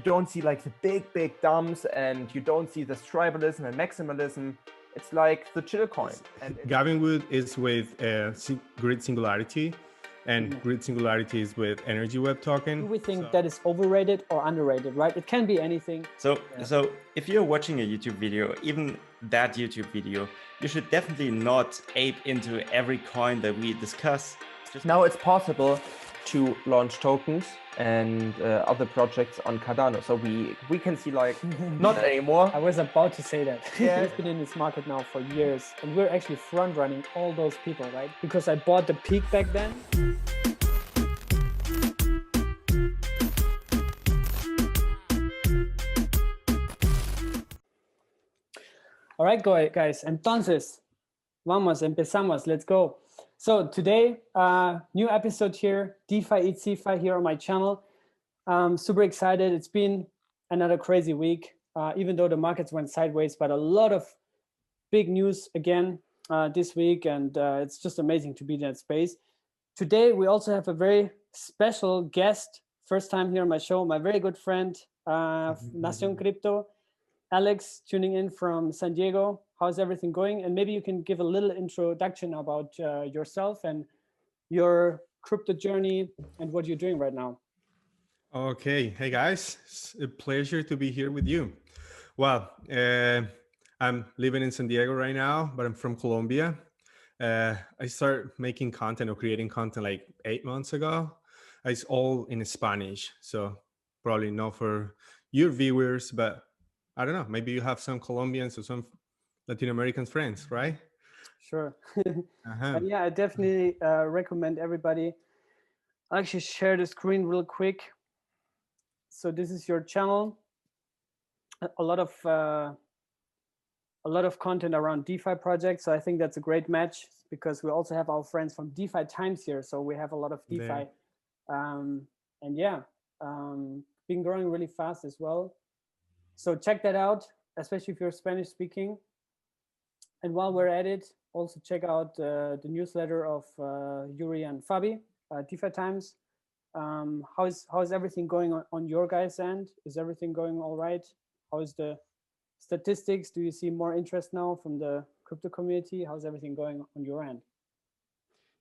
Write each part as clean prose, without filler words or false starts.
don't see like the big dumps, and you don't see this tribalism and maximalism. It's like the chill coin. And Gavin Wood is with Grid Singularity, and Grid Singularity is with Energy Web Token. Do we think that is overrated or underrated, right? It can be anything. So if you're watching a YouTube video, even that YouTube video, you should definitely not ape into every coin that we discuss. Now it's possible to launch tokens and other projects on Cardano. So we can see like, not anymore. I was about to say that. Yeah. We've been in this market now for years, and we're actually front running all those people, right? Because I bought the peak back then. All right, guys. Entonces, vamos, empezamos. Let's go. So today, new episode here, DeFi Eats CeFi here on my channel. Super excited. It's been another crazy week, even though the markets went sideways, but a lot of big news again this week, and it's just amazing to be in that space. Today, we also have a very special guest, first time here on my show, my very good friend, Nación Crypto, Alex, tuning in from San Diego. How's everything going? And maybe you can give a little introduction about yourself and your crypto journey and what you're doing right now. Okay. Hey, guys. It's a pleasure to be here with you. Well, I'm living in San Diego right now, but I'm from Colombia. I started making content or creating content like 8 months ago. It's all in Spanish, so probably not for your viewers, but I don't know. Maybe you have some Colombians or some Latin American friends, right? Sure. Yeah, I definitely recommend everybody. I'll actually share the screen real quick. So this is your channel. A lot of content around DeFi projects. So I think that's a great match because we also have our friends from DeFi Times here. So we have a lot of DeFi. And yeah, been growing really fast as well. So check that out, especially if you're Spanish speaking. And while we're at it, also check out the newsletter of Juri and Fabi, DeFi Times. How is everything going on your guys' end? Is everything going all right? How is the statistics? Do you see more interest now from the crypto community? How's everything going on your end?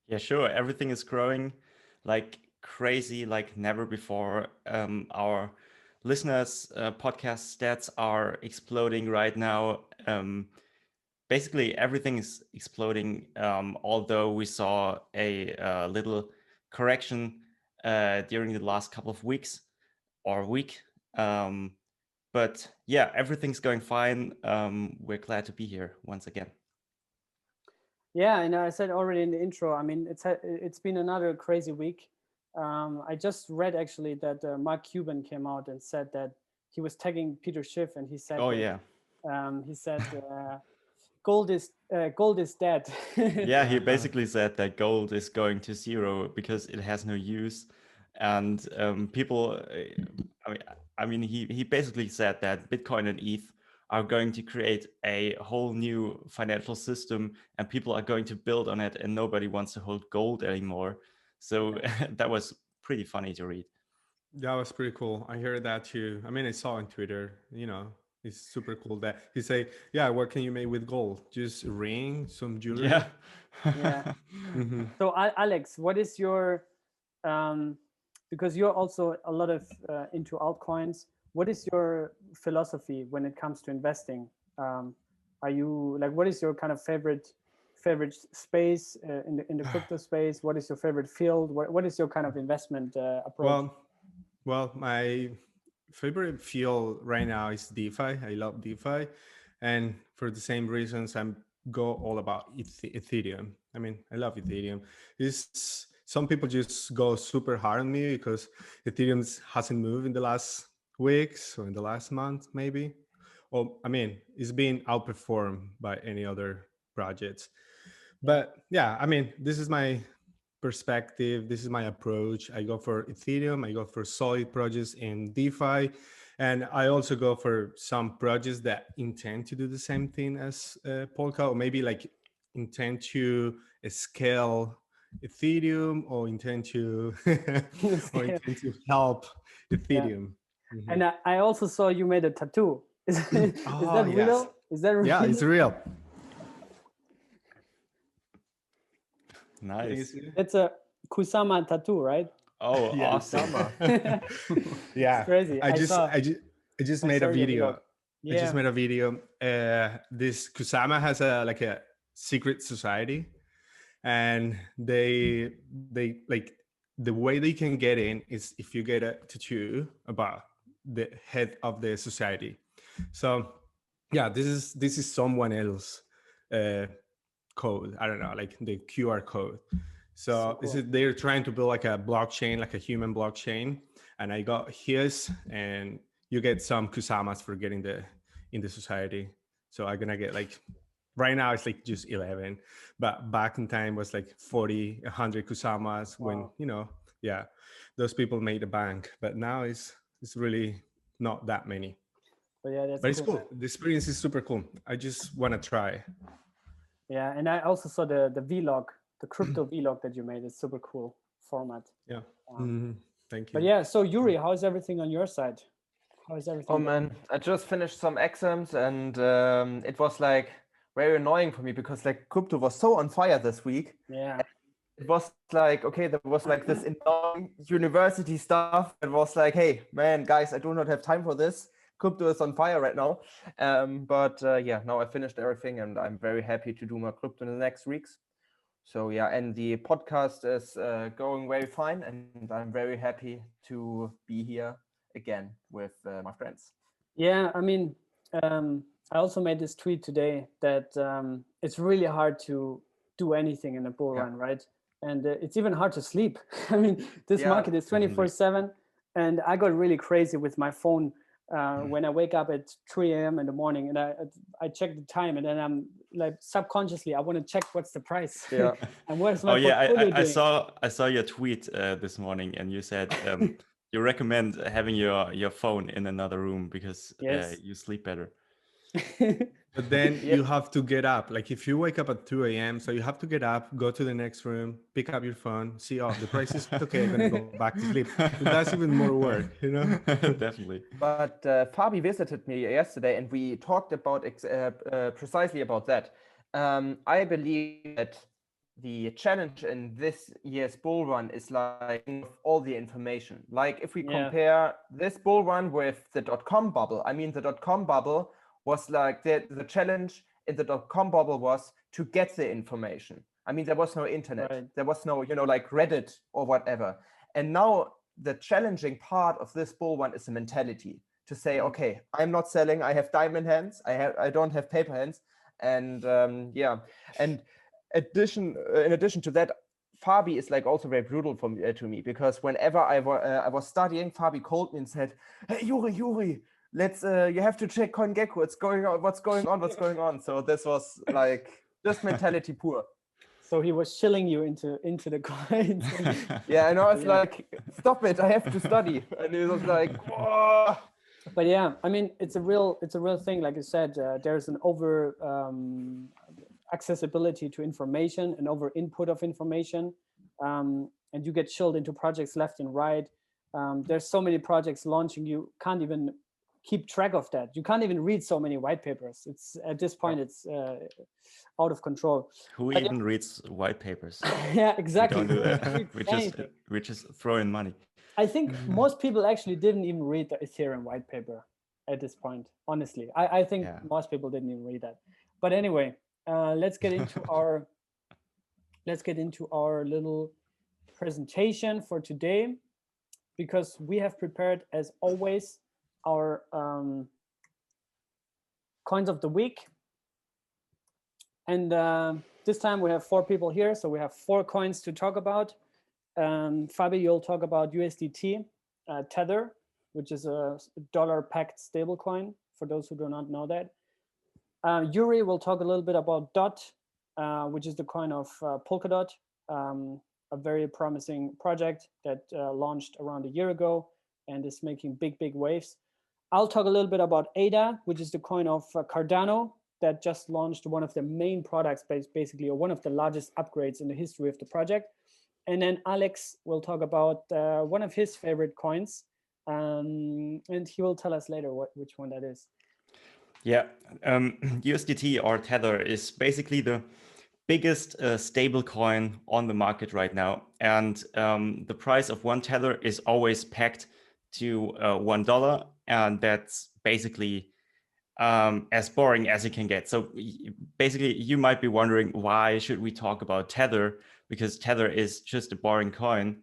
Yeah, sure. Everything is growing like crazy, like never before. Our listeners' podcast stats are exploding right now. Basically, everything is exploding, although we saw a little correction during the last couple of weeks or week. But yeah, everything's going fine. We're glad to be here once again. Yeah, and I said already in the intro, I mean, it's been another crazy week. I just read actually that Mark Cuban came out and said that he was tagging Peter Schiff, and he said, he said gold is dead. Yeah, he basically said that gold is going to zero because it has no use, and people. I mean, he basically said that Bitcoin and ETH are going to create a whole new financial system, and people are going to build on it, and nobody wants to hold gold anymore. So that was pretty funny to read. That was pretty cool. I heard that too. I mean, I saw on Twitter, it's super cool that he say, yeah, what can you make with gold? Just ring, some jewelry. Yeah. Yeah. So Alex, what is your, because you're also a lot of into altcoins, what is your philosophy when it comes to investing? Are you like, what is your kind of favorite space in the crypto space? What is your favorite field? What is your kind of investment approach? Well, my favorite field right now is DeFi. I love DeFi, and for the same reasons, I'm go all about Ethereum. I mean, I love Ethereum. Some people just go super hard on me because Ethereum hasn't moved in the last weeks or in the last month, maybe. Well, I mean, it's been outperformed by any other projects. But yeah, I mean, this is my perspective. This is my approach. I go for Ethereum. I go for solid projects in DeFi. And I also go for some projects that intend to do the same thing as Polka, or maybe like intend to scale Ethereum or intend to help Ethereum. And I also saw you made a tattoo. Is that real? Is that real? Yeah, it's real. Nice. It's a Kusama tattoo, right? Oh, Yeah. awesome. Yeah, It's crazy. I just made a video. Yeah. I just made a video. This Kusama has a secret society, and they like, the way they can get in is if you get a tattoo about the head of the society. So yeah, this is someone else code. I don't know, like the QR code. So cool. they're trying to build like a blockchain, like a human blockchain, and I got his, and you get some Kusamas for getting in the society. So I'm gonna get like, right now it's like just 11, but back in time was like 40, 100 Kusamas. When those people made a bank, but now it's really not that many. But yeah, that's it's cool. The experience is super cool. I just want to try. Yeah, and I also saw the vlog, the crypto vlog that you made. It's super cool format. Yeah. Thank you. But yeah, so Juri, how's everything on your side? How is everything? Oh man, I just finished some exams, and it was like very annoying for me because like crypto was so on fire this week. Yeah. It was like, okay, there was like this annoying university stuff. It was like, hey man, guys, I do not have time for this. Crypto is on fire right now. But now I finished everything, and I'm very happy to do more crypto in the next weeks. So yeah, and the podcast is going very fine, and I'm very happy to be here again with my friends. Yeah, I mean, I also made this tweet today that it's really hard to do anything in a bull run, right? And it's even hard to sleep. I mean, this market is 24/7, and I got really crazy with my phone when I wake up at 3 a.m. in the morning, and I check the time, and then I'm like, subconsciously I want to check what's the price. Yeah. And what's my I saw your tweet this morning, and you said you recommend having your phone in another room because you sleep better. But then you have to get up. Like if you wake up at 2 a.m., so you have to get up, go to the next room, pick up your phone, see, oh, the price is okay, I'm gonna go back to sleep. So that's even more work, you know? Definitely. But Fabi visited me yesterday, and we talked about precisely about that. I believe that the challenge in this year's bull run is like all the information. Like if we compare this bull run with the .com bubble, I mean, the .com bubble was like the challenge in the .com bubble was to get the information. I mean, there was no internet. Right. There was no, like Reddit or whatever. And now the challenging part of this bull run is the mentality to say, okay, I'm not selling. I have diamond hands. I don't have paper hands. And And in addition to that, Fabi is like also very brutal to me, because whenever I was studying, Fabi called me and said, "Hey, Juri, let's you have to check CoinGecko. What's going on?" So this was like just mentality pure. So he was chilling you into the coins. Yeah, and I was like, "Stop it! I have to study." And he was like, "Whoa." But yeah, I mean, it's a real thing. Like you said, there's an over accessibility to information and over input of information, and you get chilled into projects left and right. There's so many projects launching, you can't even keep track of that. You can't even read so many white papers. It's at this point, it's out of control. Who even reads white papers? Yeah, exactly. We don't do that. We just throw in money. I think most people actually didn't even read the Ethereum white paper at this point. Honestly, I think most people didn't even read that. But anyway, let's get into our little presentation for today, because we have prepared, as always, our coins of the week. And this time we have 4 people here, so we have 4 coins to talk about. Fabi, you'll talk about USDT Tether, which is a dollar-pegged stablecoin, for those who do not know that. Juri will talk a little bit about DOT, which is the coin of Polkadot, a very promising project that launched around a year ago and is making big waves. I'll talk a little bit about ADA, which is the coin of Cardano that just launched one of the main products, basically, or one of the largest upgrades in the history of the project. And then Alex will talk about one of his favorite coins, and he will tell us later which one that is. Yeah, USDT or Tether is basically the biggest stable coin on the market right now. And the price of one Tether is always pegged to $1. And that's basically as boring as it can get. So basically, you might be wondering, why should we talk about Tether? Because Tether is just a boring coin.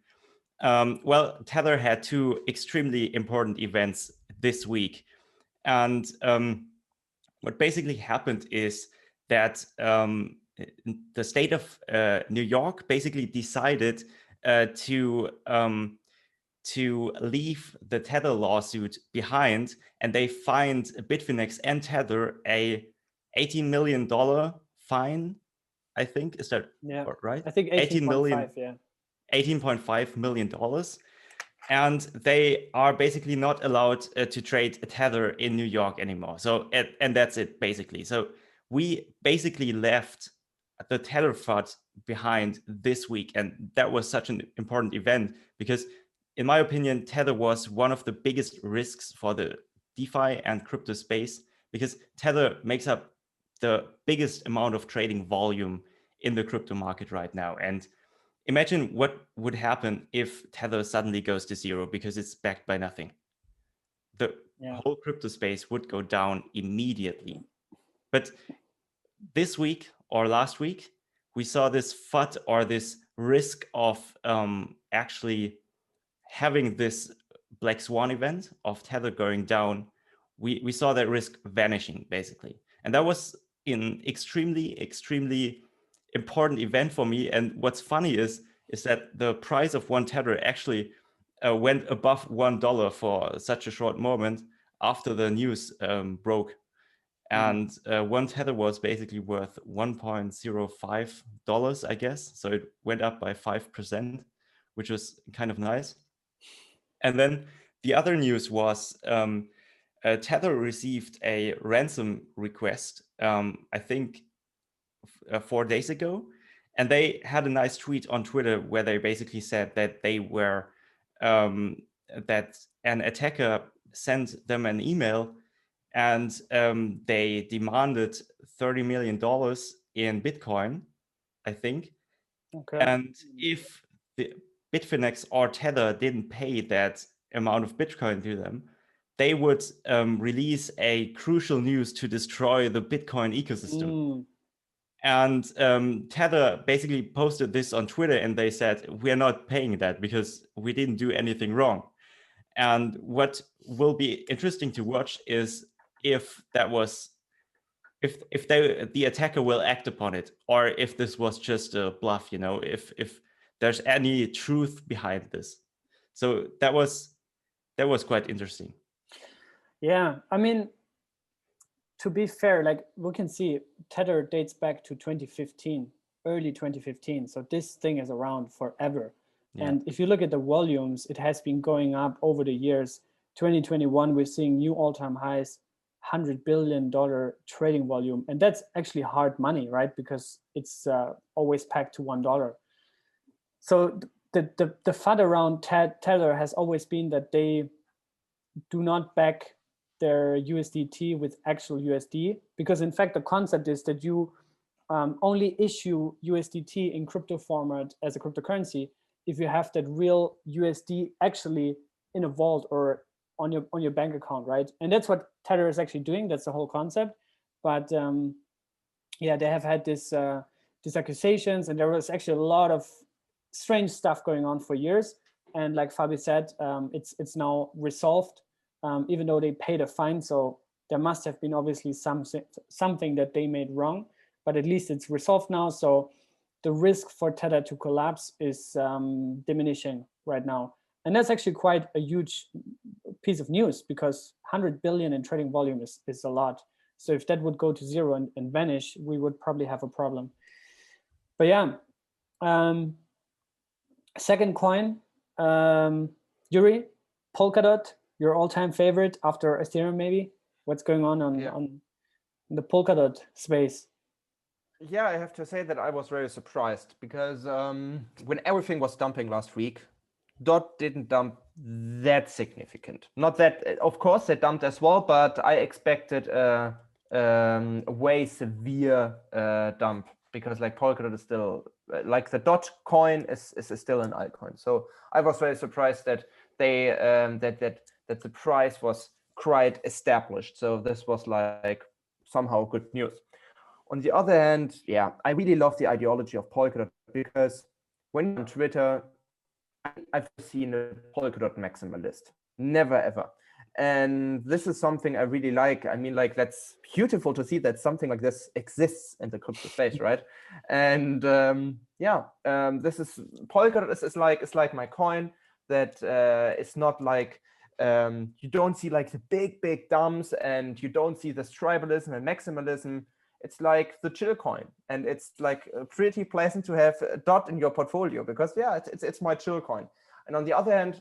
Well, Tether had two extremely important events this week. And what basically happened is that the state of New York basically decided to leave the Tether lawsuit behind, and they fined Bitfinex and Tether a $18 million fine. I think, is that right? I think 18.5, yeah. $18.5 million. And they are basically not allowed to trade Tether in New York anymore. So, and that's it basically. So we basically left the Tether FUD behind this week. And that was such an important event because, in my opinion, Tether was one of the biggest risks for the DeFi and crypto space, because Tether makes up the biggest amount of trading volume in the crypto market right now. And imagine what would happen if Tether suddenly goes to zero because it's backed by nothing. The whole crypto space would go down immediately. But this week or last week, we saw this FUD, or this risk of actually having this Black Swan event of Tether going down. We saw that risk vanishing basically. And that was an extremely important event for me. And what's funny is that the price of one Tether actually went above $1 for such a short moment after the news broke. And one Tether was basically worth $1.05, I guess. So it went up by 5%, which was kind of nice. And then the other news was Tether received a ransom request, I think 4 days ago. And they had a nice tweet on Twitter where they basically said that they were, that an attacker sent them an email, and they demanded $30 million in Bitcoin, I think. Okay. And if the Bitfinex or Tether didn't pay that amount of Bitcoin to them, they would release a crucial news to destroy the Bitcoin ecosystem. And Tether basically posted this on Twitter, and they said, we're not paying that because we didn't do anything wrong. And what will be interesting to watch is if that was, if the attacker will act upon it, or if this was just a bluff, you know, if there's any truth behind this. So that was quite interesting. Yeah, I mean, to be fair, like we can see Tether dates back to 2015, early 2015. So this thing is around forever. Yeah. And if you look at the volumes, it has been going up over the years. 2021, we're seeing new all-time highs, $100 billion trading volume. And that's actually hard money, right? Because it's always pegged to $1. So the FUD around Tether has always been that they do not back their USDT with actual USD, because in fact the concept is that you only issue USDT in crypto format as a cryptocurrency if you have that real USD actually in a vault or on your bank account, right? And that's what Tether is actually doing. That's the whole concept. But yeah, they have had these accusations, and there was actually a lot of strange stuff going on for years. And like Fabi said, it's now resolved. Even though they paid a fine, so there must have been obviously something that they made wrong, but at least it's resolved now. So the risk for Tether to collapse is diminishing right now. And that's actually quite a huge piece of news, because 100 billion in trading volume is a lot. So if that would go to zero and vanish, we would probably have a problem. But yeah, second coin, Juri, Polkadot, your all-time favorite after Ethereum, maybe? What's going on the Polkadot space? Yeah, I have to say that I was very surprised, because when everything was dumping last week, DOT didn't dump that significant. Not that, of course, they dumped as well, but I expected a way severe dump, because like Polkadot is still, like the DOT coin is still an altcoin. So I was very surprised that they that the price was quite established. So this was like somehow good news. On the other hand, yeah, I really love the ideology of Polkadot, because when you're on Twitter, I've seen a Polkadot maximalist. Never ever. And this is something I really like. I mean, like, that's beautiful to see that something like this exists in the crypto space, right? And this is Polkadot is like my coin that is not like you don't see like the big dumps, and you don't see this tribalism and maximalism. It's like the chill coin, and it's like pretty pleasant to have a DOT in your portfolio, because yeah, it's my chill coin. And on the other hand,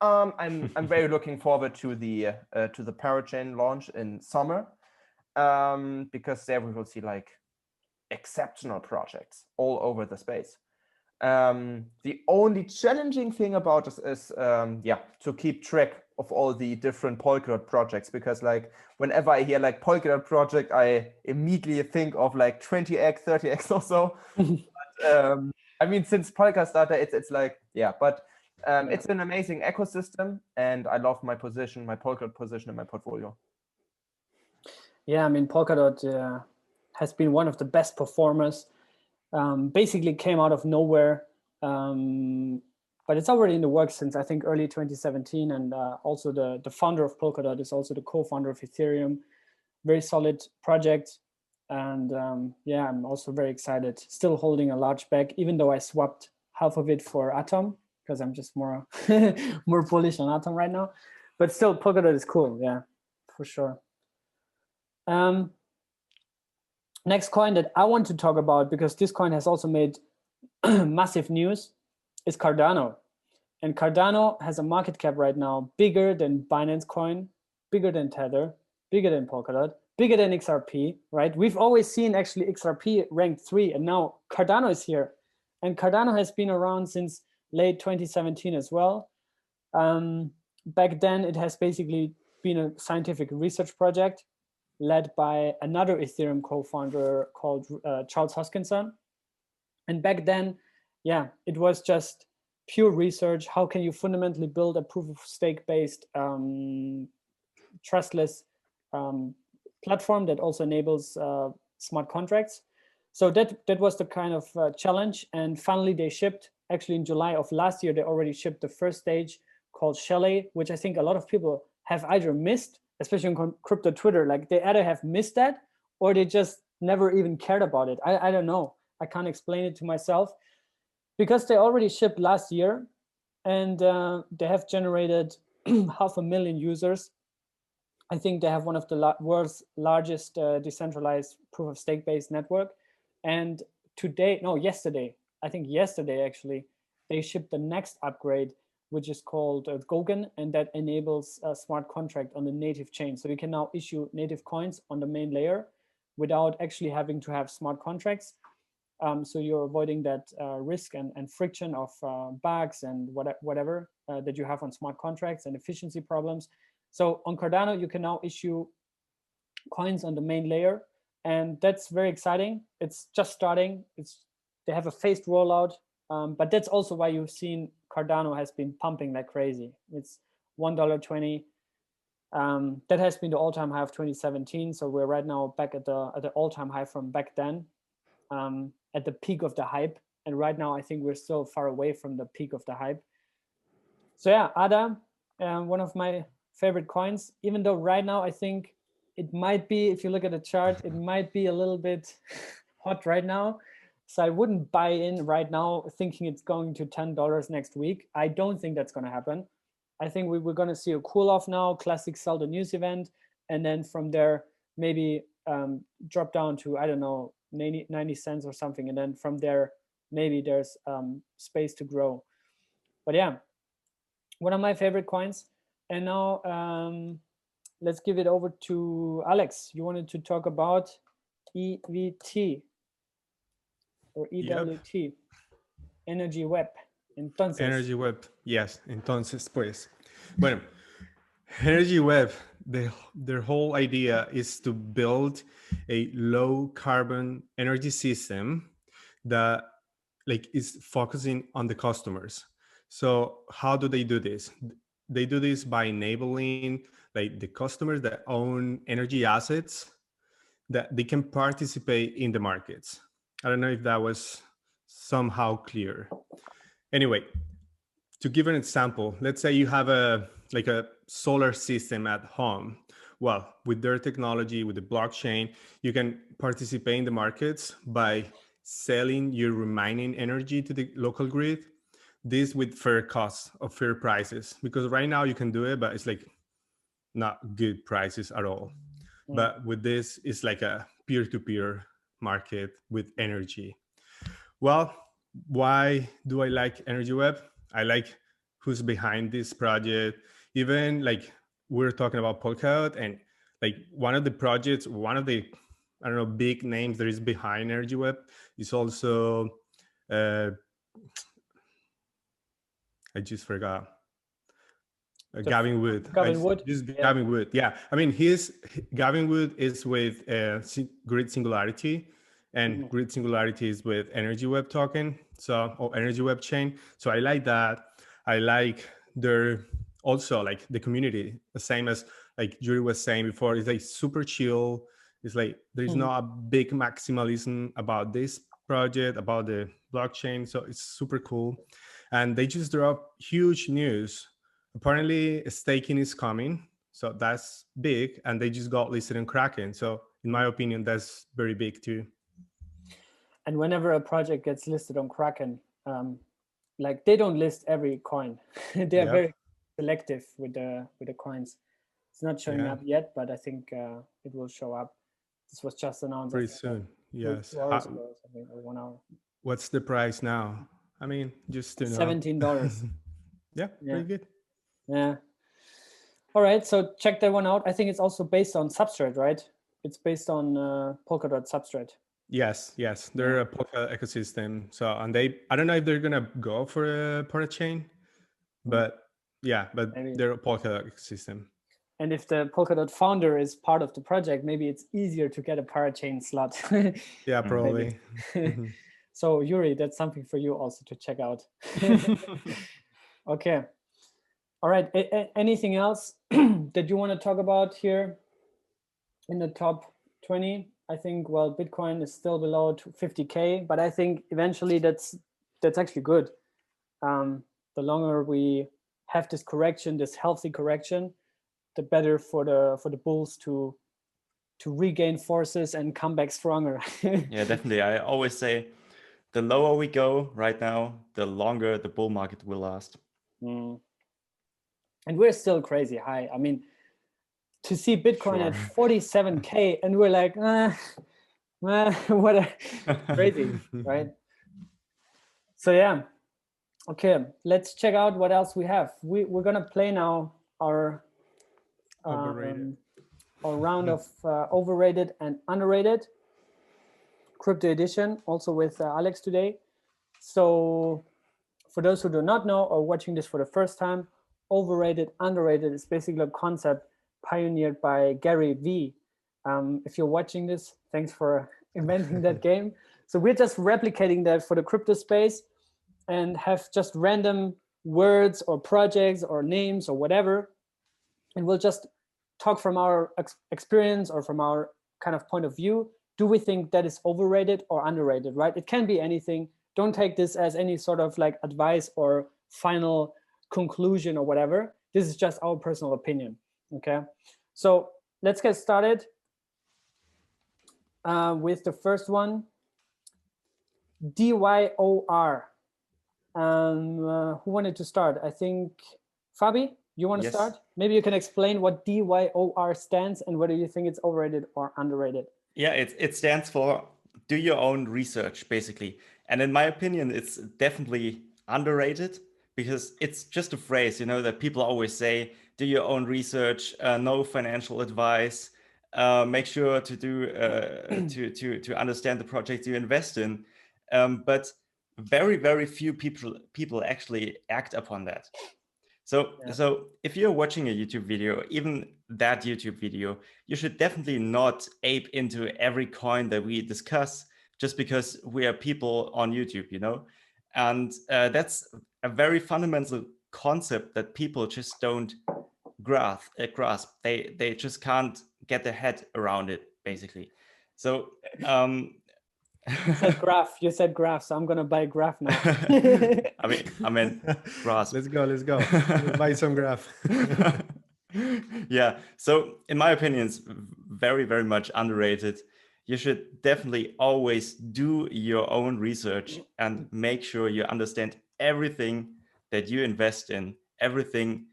I'm very looking forward to the Parachain launch in summer, because there we will see like exceptional projects all over the space. The only challenging thing about this is to keep track of all the different Polkadot projects, because like whenever I hear like Polkadot project, I immediately think of like 20x, 30x or so. But, I mean, since Polka started, it's like, yeah, but it's an amazing ecosystem, and I love my position, my Polkadot position in my portfolio. Yeah, I mean, Polkadot has been one of the best performers. Basically came out of nowhere, but it's already in the works since I think early 2017. And also the founder of Polkadot is also the co-founder of Ethereum. Very solid project. And yeah, I'm also very excited. Still holding a large bag, even though I swapped half of it for Atom, because I'm just more more bullish on Atom right now. But still, Polkadot is cool, yeah, for sure. Next coin that I want to talk about, because this coin has also made massive news, is Cardano. And Cardano has a market cap right now bigger than Binance Coin, bigger than Tether, bigger than Polkadot, bigger than XRP, right? We've always seen actually XRP ranked 3, and now Cardano is here. And Cardano has been around since late 2017 as well. Back then, it has basically been a scientific research project led by another Ethereum co-founder called Charles Hoskinson. And back then, yeah, it was just pure research. How can you fundamentally build a proof of stake based trustless platform that also enables smart contracts? So that was the kind of challenge. And finally, they shipped, actually in July of last year, they already shipped the first stage called Shelley, which I think a lot of people have either missed, especially on crypto Twitter. Like they either have missed that, or they just never even cared about it. I don't know. I can't explain it to myself, because they already shipped last year, and they have generated 500,000 users. I think they have one of the world's largest decentralized proof of stake based network. And yesterday actually, they shipped the next upgrade, which is called Gogen, and that enables a smart contract on the native chain. So you can now issue native coins on the main layer without actually having to have smart contracts. So you're avoiding that risk and friction of bugs and whatever that you have on smart contracts and efficiency problems. So on Cardano, you can now issue coins on the main layer, and that's very exciting. It's just starting. They have a phased rollout, but that's also why you've seen Cardano has been pumping like crazy. It's $1.20. That has been the all-time high of 2017. So we're right now back at the all-time high from back then, at the peak of the hype. And right now, I think we're still far away from the peak of the hype. So yeah, ADA, one of my favorite coins, even though right now I think it might be, if you look at the chart, it might be a little bit hot right now. So I wouldn't buy in right now thinking it's going to $10 next week. I don't think that's going to happen. I think we're going to see a cool off now, classic sell the news event, and then from there maybe drop down to, I don't know, 90 cents or something. And then from there, maybe there's space to grow. But yeah, one of my favorite coins. And now let's give it over to Alex. You wanted to talk about EVT or EWT, Energy Web. Entonces. Energy Web, yes. Entonces, pues, bueno, Energy Web, their whole idea is to build a low carbon energy system that like is focusing on the customers. So how do they do this? They do this by enabling like the customers that own energy assets that they can participate in the markets. I don't know if that was somehow clear. Anyway, to give an example, let's say you have a solar system at home. Well, with their technology, with the blockchain, you can participate in the markets by selling your remaining energy to the local grid. This with fair costs of fair prices, because right now you can do it, but it's like not good prices at all. But with this, it's like a peer-to-peer market with energy. Well, why do I like Energy Web? I like who's behind this project. Even like we're talking about Polkadot, and like one of the projects, one of the I don't know big names that is behind Energy Web is also I just forgot. Gavin Wood. Gavin Wood. Gavin Wood. Yeah. I mean, Gavin Wood is with Grid Singularity, and Grid Singularity is with Energy Web token. So, or Energy Web chain. So I like that. I like their also like the community, the same as like Juri was saying before. It's like super chill. It's like there's not a big maximalism about this project, about the blockchain. So it's super cool. And they just dropped huge news. Apparently staking is coming, so that's big, and they just got listed in Kraken. So in my opinion, that's very big too. And whenever a project gets listed on Kraken, like they don't list every coin. They are very selective with the coins. It's not showing up yet, but I think it will show up. This was just announced pretty soon. Yes. 2 hours ago or something, or 1 hour. What's the price now? I mean, just to know. $17. Yeah, pretty good. Yeah. All right. So check that one out. I think it's also based on Substrate, right? It's based on Polkadot Substrate. Yes. They're a Polkadot ecosystem. So, and I don't know if they're gonna go for a parachain, but maybe. They're a Polkadot ecosystem. And if the Polkadot founder is part of the project, maybe it's easier to get a parachain slot. Yeah, probably. So Juri, that's something for you also to check out. Okay. All right. Anything else that you want to talk about here in the top 20? I think, well, Bitcoin is still below 50K, but I think eventually that's actually good. The longer we have this correction, this healthy correction, the better for the bulls to regain forces and come back stronger. Yeah, definitely. I always say the lower we go right now, the longer the bull market will last. And we're still crazy high. I mean, to see Bitcoin at 47K and we're like, what a crazy, right? So yeah. Okay, let's check out what else we have. We're gonna play now our round of overrated and underrated crypto edition, also with Alex today. So for those who do not know or watching this for the first time, overrated, underrated is basically a concept pioneered by Gary Vee. If you're watching this, thanks for inventing that game. So we're just replicating that for the crypto space and have just random words or projects or names or whatever. And we'll just talk from our experience or from our kind of point of view. Do we think that is overrated or underrated, right? It can be anything. Don't take this as any sort of like advice or final conclusion or whatever. This is just our personal opinion, okay? So let's get started with the first one, DYOR. Who wanted to start? I think Fabi, you want to start? Maybe you can explain what DYOR stands and whether you think it's overrated or underrated. Yeah, it stands for do your own research, basically. And in my opinion, it's definitely underrated because it's just a phrase, you know, that people always say, do your own research, no financial advice, make sure to do to understand the project you invest in. But very few people actually act upon that. So if you're watching a YouTube video, even that YouTube video, you should definitely not ape into every coin that we discuss just because we are people on YouTube, you know? And that's a very fundamental concept that people just don't grasp. They just can't get their head around it, basically. So You said graph, so I'm gonna buy graph now. I mean grasp. Let's go. Buy some graph. Yeah. So in my opinion, it's very much underrated. You should definitely always do your own research and make sure you understand everything that you invest in, everything.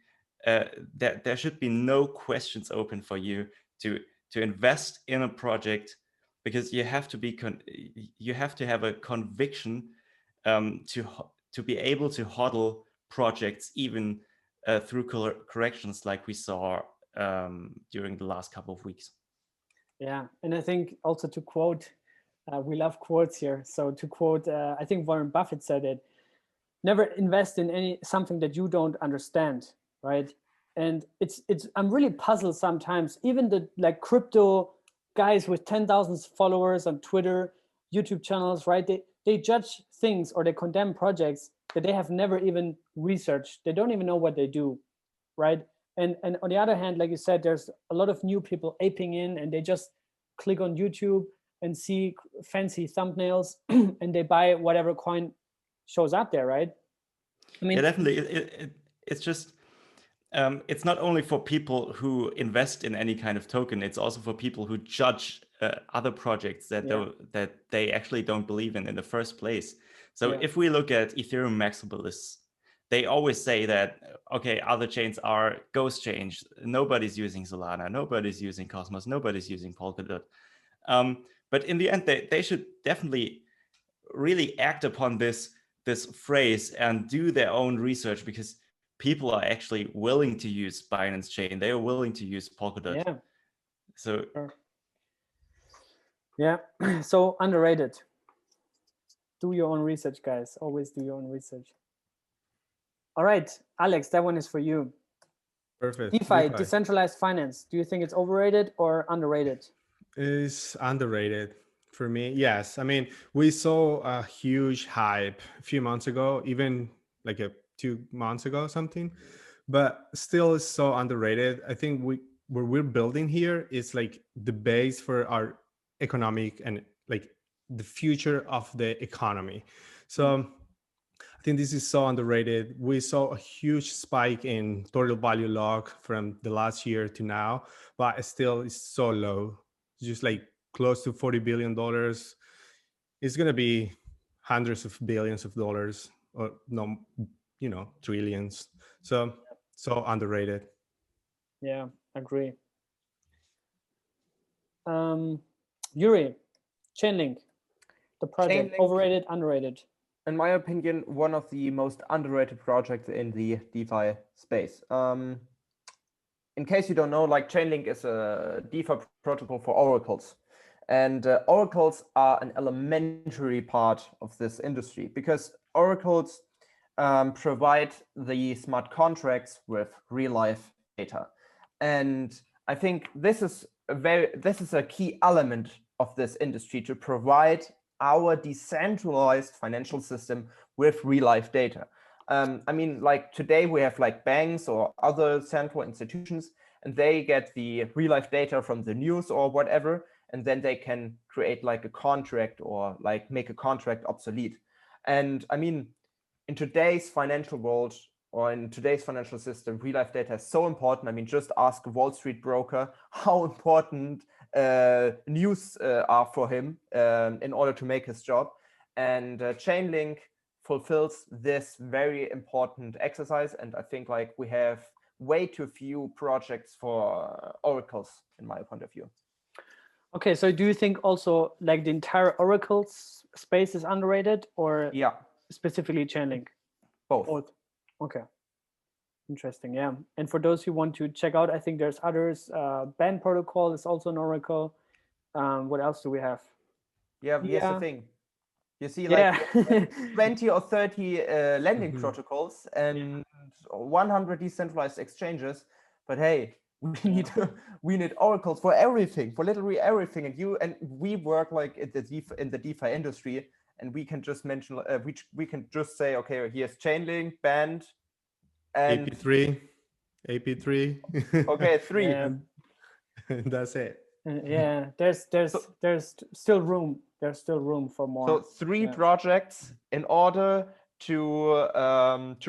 There should be no questions open for you to invest in a project, because you have to have a conviction to be able to hodl projects even through corrections like we saw during the last couple of weeks. Yeah, and I think also to quote, we love quotes here. So to quote, I think Warren Buffett said it: "Never invest in something that you don't understand." Right? And I'm really puzzled sometimes. Even the crypto guys with 10,000 followers on Twitter, YouTube channels, right? They judge things or they condemn projects that they have never even researched. They don't even know what they do, right? And on the other hand, like you said, there's a lot of new people aping in, and they just click on YouTube and see fancy thumbnails and they buy whatever coin shows up there, right? I mean, yeah, definitely. It's just it's not only for people who invest in any kind of token, it's also for people who judge other projects that they actually don't believe in the first place. So if we look at Ethereum maximalists, they always say that, okay, other chains are ghost chains. Nobody's using Solana, nobody's using Cosmos, nobody's using Polkadot. But in the end, they should definitely really act upon this phrase and do their own research, because people are actually willing to use Binance Chain. They are willing to use Polkadot. Yeah. So yeah, so underrated. Do your own research, guys. Always do your own research. All right, Alex, that one is for you. Perfect. DeFi, decentralized finance. Do you think it's overrated or underrated? It's underrated for me. Yes. I mean, we saw a huge hype a few months ago, even like 2 months ago or something, but still it's so underrated. I think what we're building here is like the base for our economic and like the future of the economy. So I think this is so underrated. We saw a huge spike in total value lock from the last year to now, but still it's so low. It's just like close to $40 billion. It's going to be hundreds of billions of dollars, or no, trillions. So underrated. Yeah, agree. Juri, Chainlink, the project, Chainlink, overrated, underrated? in my opinion, one of the most underrated projects in the DeFi space. In case you don't know, like Chainlink is a DeFi protocol for oracles. And oracles are an elementary part of this industry, because oracles provide the smart contracts with real life data. And I think this is a key element of this industry, to provide our decentralized financial system with real life data. I mean, like today we have like banks or other central institutions, and they get the real life data from the news or whatever, and then they can create like a contract or like make a contract obsolete. And I mean, in today's financial world or in today's financial system, real life data is so important. I mean, just ask a Wall Street broker how important news are for him in order to make his job. And Chainlink fulfills this very important exercise. And I think like we have way too few projects for oracles, in my point of view. Okay, so do you think also like the entire Oracle space is underrated, or specifically Chainlink? Both. Okay. Interesting. Yeah. And for those who want to check out, I think there's others. Band Protocol is also an Oracle. What else do we have? Yeah, here's the thing. You see, Yeah. like 20 or 30 lending protocols and 100 decentralized exchanges. But hey, we need oracles for everything, for literally everything. And we work like in the DeFi industry, and we can just mention we can just say, okay, here's Chainlink, banned, and AP3. okay, 3. Yeah. That's it. Yeah, there's still room. There's still room for more. So 3 projects in order to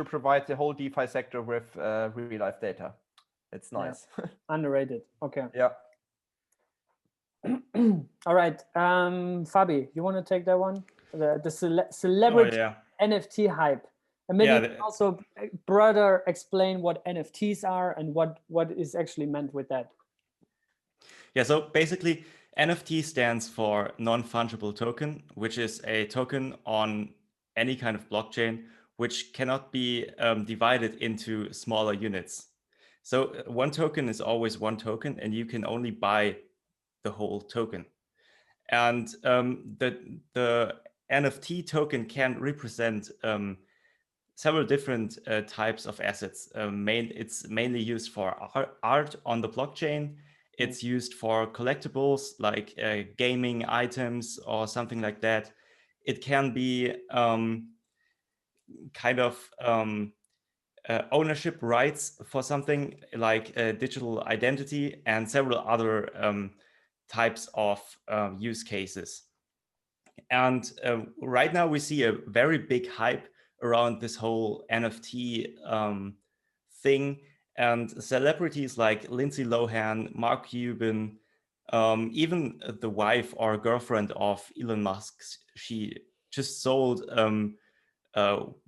provide the whole DeFi sector with real life data. It's nice. Yeah. Underrated. Okay. Yeah. All right. Fabi, you want to take that one? The celebrity NFT hype. And maybe also broader explain what NFTs are and what is actually meant with that. Yeah, so basically NFT stands for non-fungible token, which is a token on any kind of blockchain, which cannot be divided into smaller units. So one token is always one token, and you can only buy the whole token. And the NFT token can represent several different types of assets. It's mainly used for art on the blockchain. It's used for collectibles like gaming items or something like that. It can be kind of ownership rights for something like digital identity and several other types of use cases. And right now we see a very big hype around this whole NFT thing. And celebrities like Lindsay Lohan, Mark Cuban, even the wife or girlfriend of Elon Musk, she just sold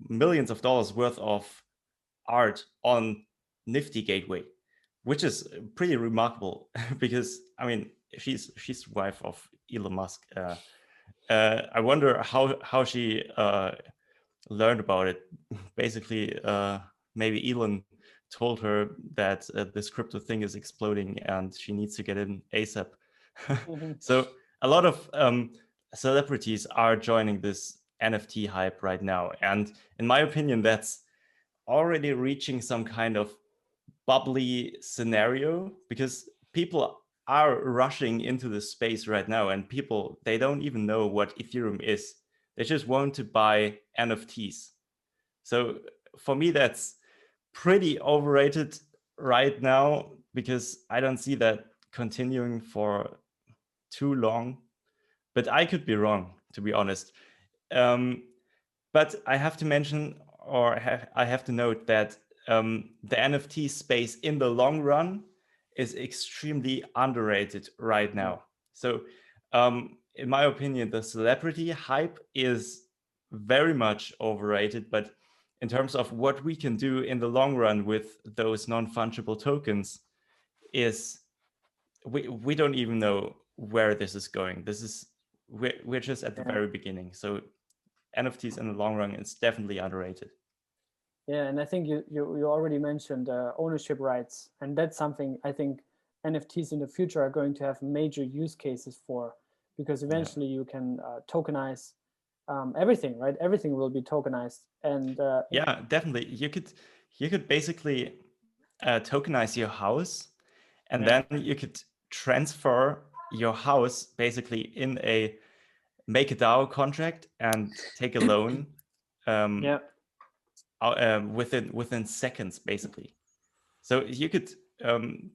millions of dollars worth of art on Nifty Gateway, which is pretty remarkable because, I mean, she's the wife of Elon Musk. I wonder how she learned about it. Basically, maybe Elon told her that this crypto thing is exploding and she needs to get in ASAP. So a lot of celebrities are joining this NFT hype right now. And in my opinion, that's already reaching some kind of bubbly scenario because people are rushing into the space right now, and people, they don't even know what Ethereum is. They just want to buy NFTs. So for me, that's pretty overrated right now because I don't see that continuing for too long. But I could be wrong, to be honest. But I have to mention, or I have to note that the NFT space in the long run is extremely underrated right now. So in my opinion, the celebrity hype is very much overrated, but in terms of what we can do in the long run with those non-fungible tokens is we don't even know where this is going. We're just at the very beginning. So NFTs in the long run is definitely underrated. Yeah, and I think you already mentioned ownership rights, and that's something I think NFTs in the future are going to have major use cases for, because eventually you can tokenize everything, right? Everything will be tokenized, and yeah, definitely. You could basically tokenize your house, and then you could transfer your house basically in a make a DAO contract and take a loan. Within seconds, basically. So you could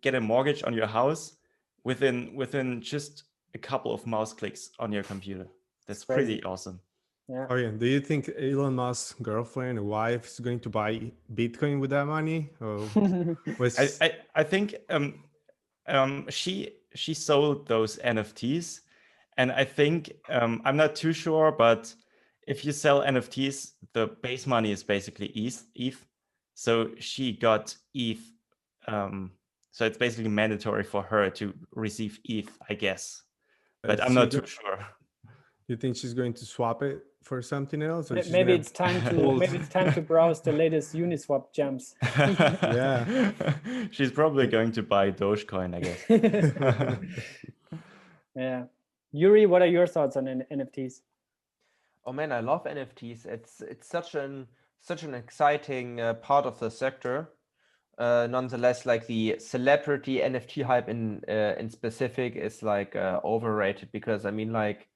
get a mortgage on your house within just a couple of mouse clicks on your computer. That's pretty awesome. Yeah. Oh yeah. Do you think Elon Musk's girlfriend or wife is going to buy Bitcoin with that money? Or I think she sold those NFTs, and I think I'm not too sure, but if you sell NFTs, the base money is basically ETH. So she got ETH. So it's basically mandatory for her to receive ETH, I guess. But I'm not too sure. You think she's going to swap it for something else? Or maybe it's time to browse the latest Uniswap gems. Yeah. She's probably going to buy Dogecoin, I guess. Yeah. Juri, what are your thoughts on NFTs? Oh man, I love NFTs. It's such an exciting part of the sector. Nonetheless, like the celebrity NFT hype in specific is like overrated, because I mean, like,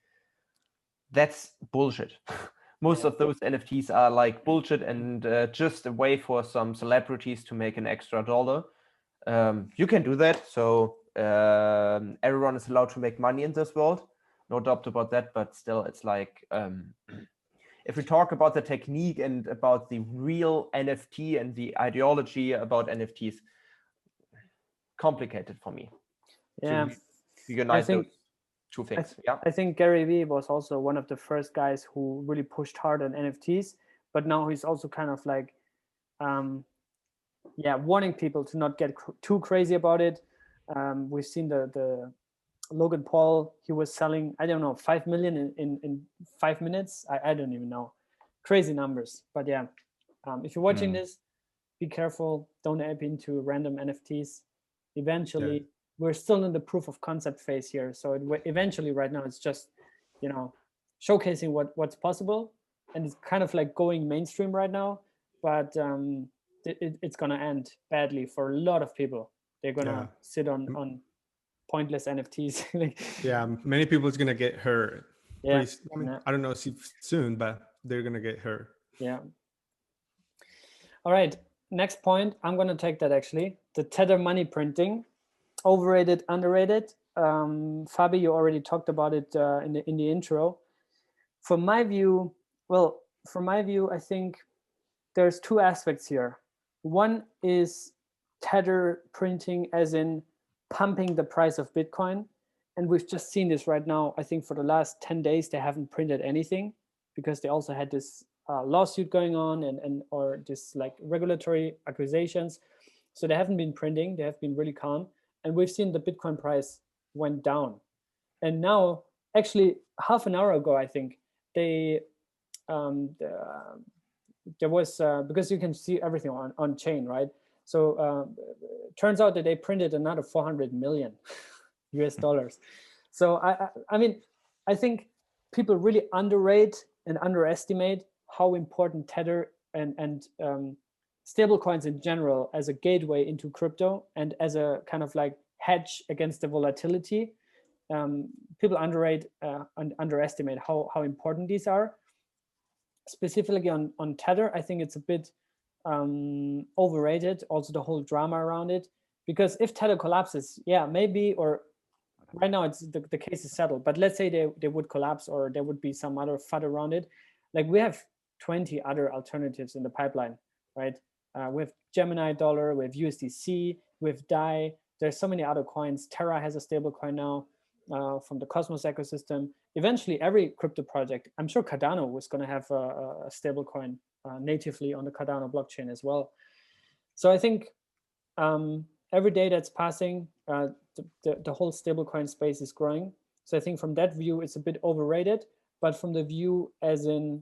that's bullshit. Most of those NFTs are like bullshit and just a way for some celebrities to make an extra dollar. You can do that, so everyone is allowed to make money in this world, no doubt about that. But still, it's like, if we talk about the technique and about the real NFT and the ideology about NFTs, complicated for me. Yeah, to unite those two things. I think Gary Vee was also one of the first guys who really pushed hard on NFTs, but now he's also kind of like, warning people to not get too crazy about it. We've seen the Logan Paul, he was selling, I don't know, 5 million in 5 minutes. I don't even know. Crazy numbers. But yeah, if you're watching this, be careful. Don't app into random NFTs. Eventually, we're still in the proof of concept phase here. So eventually right now, it's just, showcasing what's possible. And it's kind of like going mainstream right now. But it's going to end badly for a lot of people. They're going to sit on pointless NFTs. Yeah, many people is gonna get hurt. Yeah, I don't know if soon, but they're gonna get hurt. Yeah. All right. Next point. I'm gonna take that actually. The Tether money printing, overrated, underrated. Fabi, you already talked about it in the intro. From my view, I think there's two aspects here. One is Tether printing, as in pumping the price of Bitcoin. And we've just seen this right now. I think for the last 10 days, they haven't printed anything because they also had this lawsuit going on or this like regulatory accusations. So they haven't been printing. They have been really calm. And we've seen the Bitcoin price went down. And now, actually, half an hour ago, I think, there was, because you can see everything on chain, right? So turns out that they printed another 400 million US dollars. So I mean, I think people really underrate and underestimate how important Tether and stable coins in general as a gateway into crypto and as a kind of like hedge against the volatility. People underrate and underestimate how important these are. Specifically on Tether, I think it's a bit overrated, also the whole drama around it, because if Tether collapses, yeah, maybe, or right now it's the case is settled, but let's say they would collapse or there would be some other FUD around it. Like we have 20 other alternatives in the pipeline, right? We have Gemini dollar, we have USDC, we have DAI. There's so many other coins. Terra has a stable coin now from the Cosmos ecosystem. Eventually, every crypto project, I'm sure Cardano was going to have a stable coin natively on the Cardano blockchain as well. So I think every day that's passing, the whole stablecoin space is growing. So I think from that view, it's a bit overrated. But from the view as in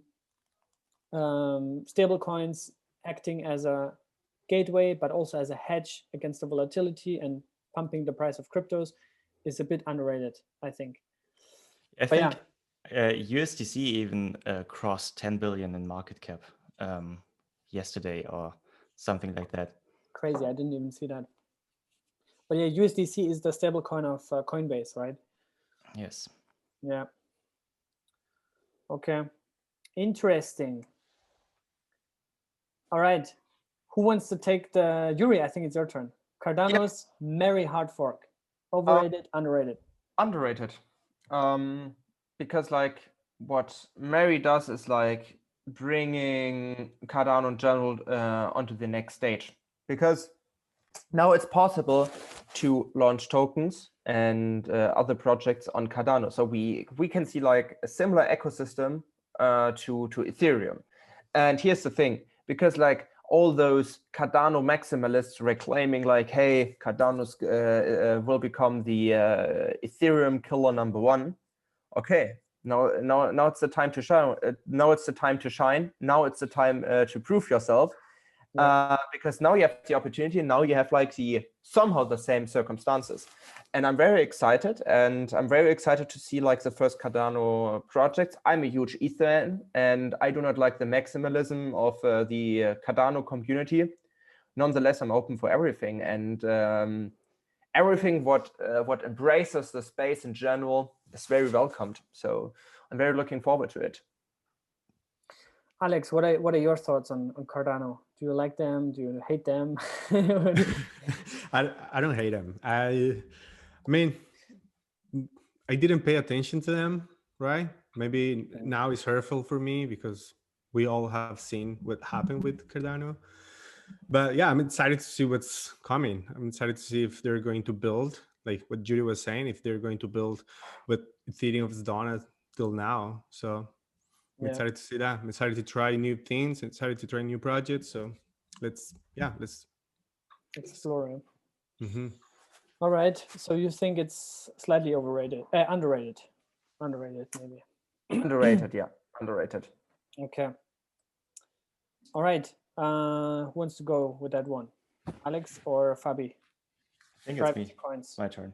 stablecoins acting as a gateway, but also as a hedge against the volatility and pumping the price of cryptos, is a bit underrated, I think. I think USDC even crossed 10 billion in market cap yesterday or something like that. Crazy, I didn't even see that. But yeah, USDC is the stable coin of Coinbase, right? Yes. Yeah. Okay. Interesting. All right. Who wants to take the Yuri? I think it's your turn. Cardano's Merry Hardfork. Overrated, underrated? Underrated. Because like what Merry does is like bringing Cardano in general onto the next stage. Because now it's possible to launch tokens and other projects on Cardano. So we can see like a similar ecosystem to Ethereum. And here's the thing, because like all those Cardano maximalists were claiming like, hey, Cardano's will become the Ethereum killer #1. Okay, now it's the time to shine. Now it's the time to shine. Now it's the time to prove yourself. because now you have the opportunity, and now you have like somehow the same circumstances. And I'm very excited, to see like the first Cardano projects. I'm a huge ETH fan, and I do not like the maximalism of the Cardano community. Nonetheless, I'm open for everything, and everything what embraces the space in general is very welcomed. So I'm very looking forward to it. Alex, what are your thoughts on Cardano? Do you like them? Do you hate them? I don't hate them. I mean, I didn't pay attention to them, right? Maybe now it's hurtful for me because we all have seen what happened with Cardano. But yeah, I'm excited to see what's coming. I'm excited to see if they're going to build, like what Juri was saying, if they're going to build what Ethereum has done till now. So I'm excited to see that. I'm excited to try new things. I'm excited to try new projects. So let's explore it. Mm-hmm. All right. So you think it's slightly overrated, underrated maybe. Underrated, yeah, underrated. Okay. All right. Who wants to go with that one? Alex or Fabi? I think Privacy it's me. coins. My turn.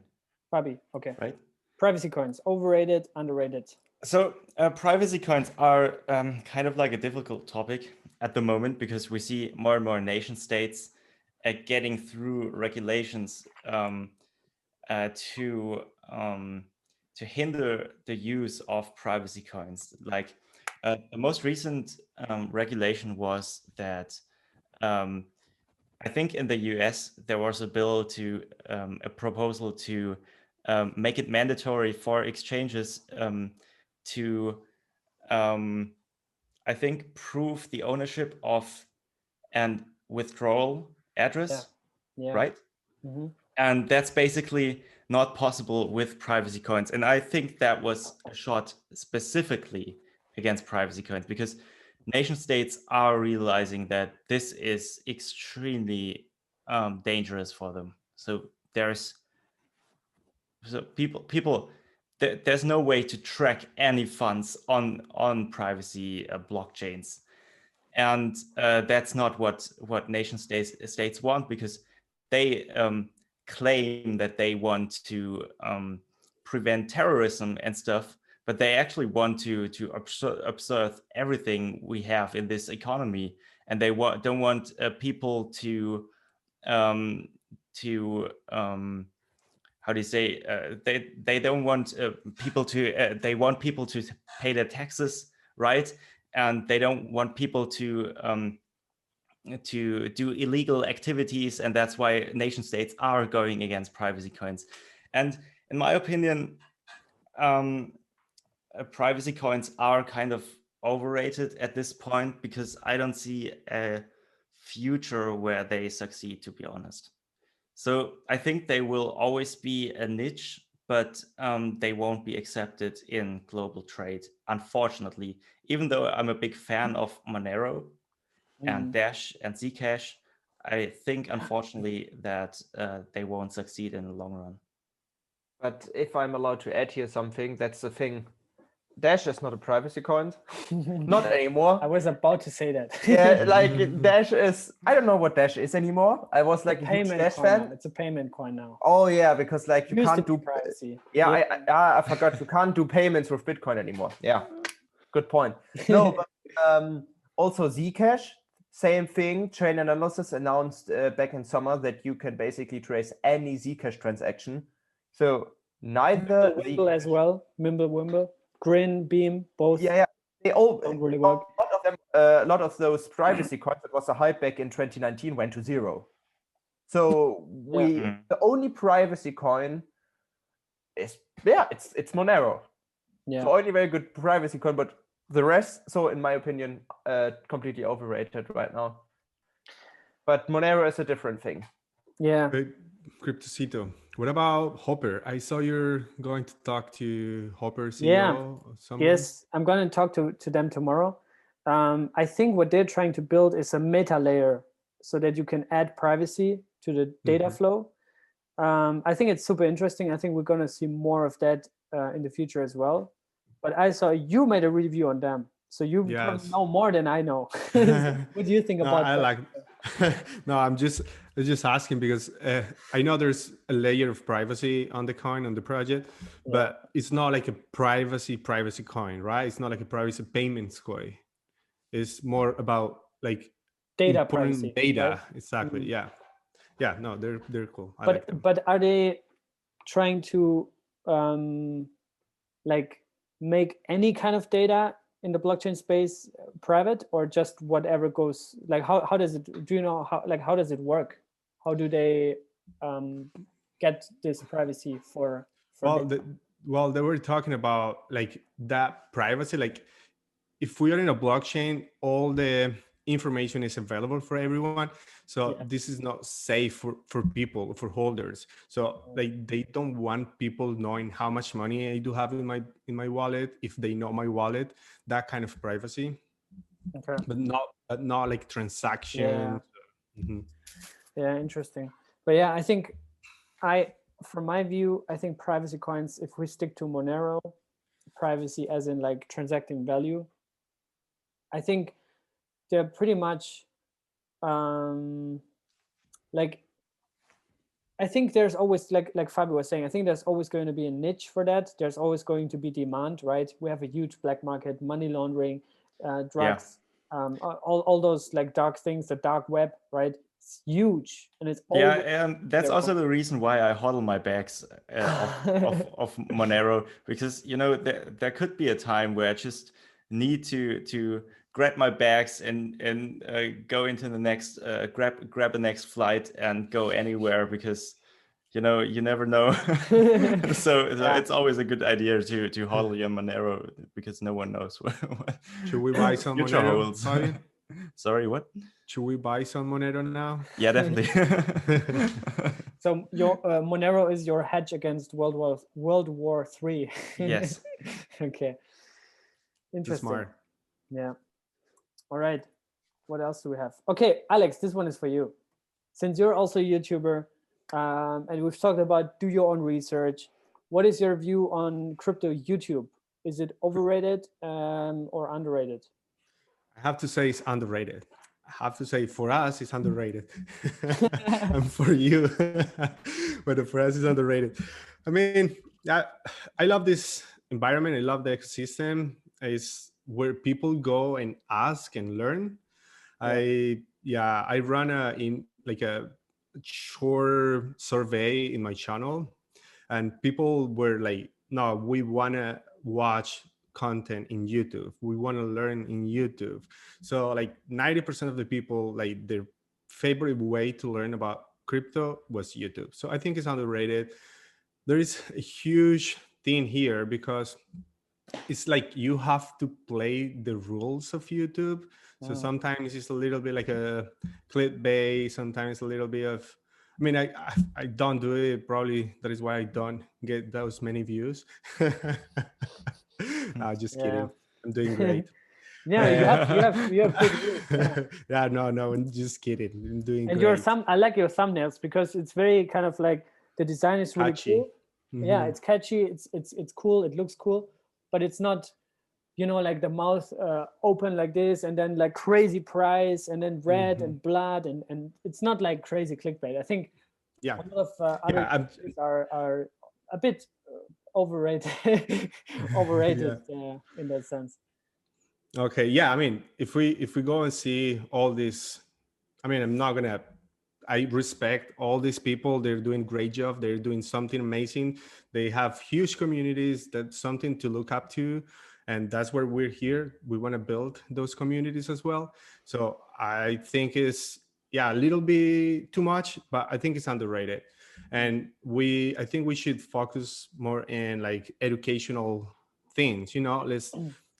Fabi, okay. Right. Privacy coins, overrated, underrated. So privacy coins are kind of like a difficult topic at the moment because we see more and more nation states getting through regulations to hinder the use of privacy coins. Like the most recent regulation was that I think in the US there was a bill to a proposal to make it mandatory for exchanges to I think prove the ownership of and withdrawal address, right? Mm-hmm. And that's basically not possible with privacy coins. And I think that was a shot specifically against privacy coins because nation states are realizing that this is extremely dangerous for them. So there's there's no way to track any funds on privacy blockchains. And that's not what nation states want because they claim that they want to prevent terrorism and stuff, but they actually want to observe everything we have in this economy, and they don't want people to how do you say they don't want people to they want people to pay their taxes, right? And they don't want people to do illegal activities, and that's why nation states are going against privacy coins. And in my opinion, privacy coins are kind of overrated at this point because I don't see a future where they succeed, to be honest. So I think they will always be a niche, but they won't be accepted in global trade, unfortunately. Even though I'm a big fan of Monero and Dash and Zcash, I think, unfortunately, that they won't succeed in the long run. But if I'm allowed to add here something, that's the thing. Dash is not a privacy coin. Not anymore. I was about to say that. Yeah, like Dash is, I don't know what Dash is anymore. I was like a huge Dash fan. It's a payment coin now. Oh yeah, because like you can't do privacy. Yeah, I forgot you can't do payments with Bitcoin anymore. Yeah, good point. No, but also Zcash, same thing. Chain Analysis announced back in summer that you can basically trace any Zcash transaction. So neither Wimble as well. Wimble. Grin, Beam, both. Yeah. They all don't really work. A lot of those privacy coins that was a hype back in 2019 went to zero. So the only privacy coin is it's Monero. Yeah. The only very good privacy coin, but the rest, so in my opinion, completely overrated right now. But Monero is a different thing. Yeah. Cryptocito. What about Hopper? I saw you're going to talk to Hopper CEO. Yeah. Yes, I'm going to talk to them tomorrow. I think what they're trying to build is a meta layer so that you can add privacy to the data flow. I think it's super interesting. I think we're going to see more of that in the future as well. But I saw you made a review on them. So you probably know more than I know. What do you think about that? No, I'm just asking because I know there's a layer of privacy on the coin, on the project, but it's not like a privacy coin, right? It's not like a privacy payments coin. It's more about like Data important privacy, data. right? Exactly. Mm. Yeah. No, they're cool. I But like them. but are they trying to like make any kind of data in the blockchain space private, or just whatever goes, like how does it, do you know how does it work? How do they get this privacy for Well, data? they were talking about like that privacy. Like if we are in a blockchain, all the information is available for everyone. So Yeah. this is not safe for people, for holders. So like they don't want people knowing how much money I do have in my wallet. If they know my wallet, that kind of privacy, Okay. but not like Yeah. transactions. Mhm. Yeah, interesting. But yeah, I think from my view, I think privacy coins, if we stick to Monero, privacy as in like transacting value, I think they're pretty much like, I think there's always, like Fabi was saying, I think there's always going to be a niche for that. There's always going to be demand, right? We have a huge black market, money laundering, drugs, all those like dark things, the dark web, right? It's huge, and it's Yeah, always and that's there. also the reason why I hodl my bags of Monero, because there could be a time where I just need to grab my bags and go into the next grab the next flight and go anywhere, because you never know. So it's always a good idea to hodl your Monero, because no one knows what Should we buy some future Monero, holds. Fabi? Sorry, what? Should we buy some Monero now? Yeah, definitely. So your Monero is your hedge against World War III. Yes. Okay. Interesting. Smart. Yeah. All right. What else do we have? Okay, Alex, this one is for you. Since you're also a YouTuber, and we've talked about do your own research, what is your view on crypto YouTube? Is it overrated or underrated? I have to say it's underrated. I have to say for us it's underrated, and for you, but for us it's underrated. I mean, I love this environment. I love the ecosystem. It's where people go and ask and learn. I run a short survey in my channel, and people were like, no, we want to watch content in YouTube, we want to learn in YouTube. So like 90% of the people, like their favorite way to learn about crypto was YouTube. So I think it's underrated. There is a huge thing here because it's like you have to play the rules of YouTube. So sometimes it's a little bit like a clickbait, sometimes a little bit of, I mean, I don't do it. Probably that is why I don't get those many views. No, just kidding. I'm doing great. Yeah, you have good views. Yeah. Yeah, no, I'm just kidding. I'm doing And great. I like your thumbnails because it's very kind of like, the design is really Catchy. cool. Yeah, it's catchy. It's cool. It looks cool, but it's not, like the mouth open like this, and then like crazy price, and then red and blood, and it's not like crazy clickbait. I think a lot of other things are a bit overrated, overrated in that sense. Okay, yeah. I mean, if we go and see all this, I mean, I respect all these people. They're doing great job. They're doing something amazing. They have huge communities. That's something to look up to, and that's where we're here. We want to build those communities as well. So I think it's a little bit too much, but I think it's underrated. And I think we should focus more in like educational things.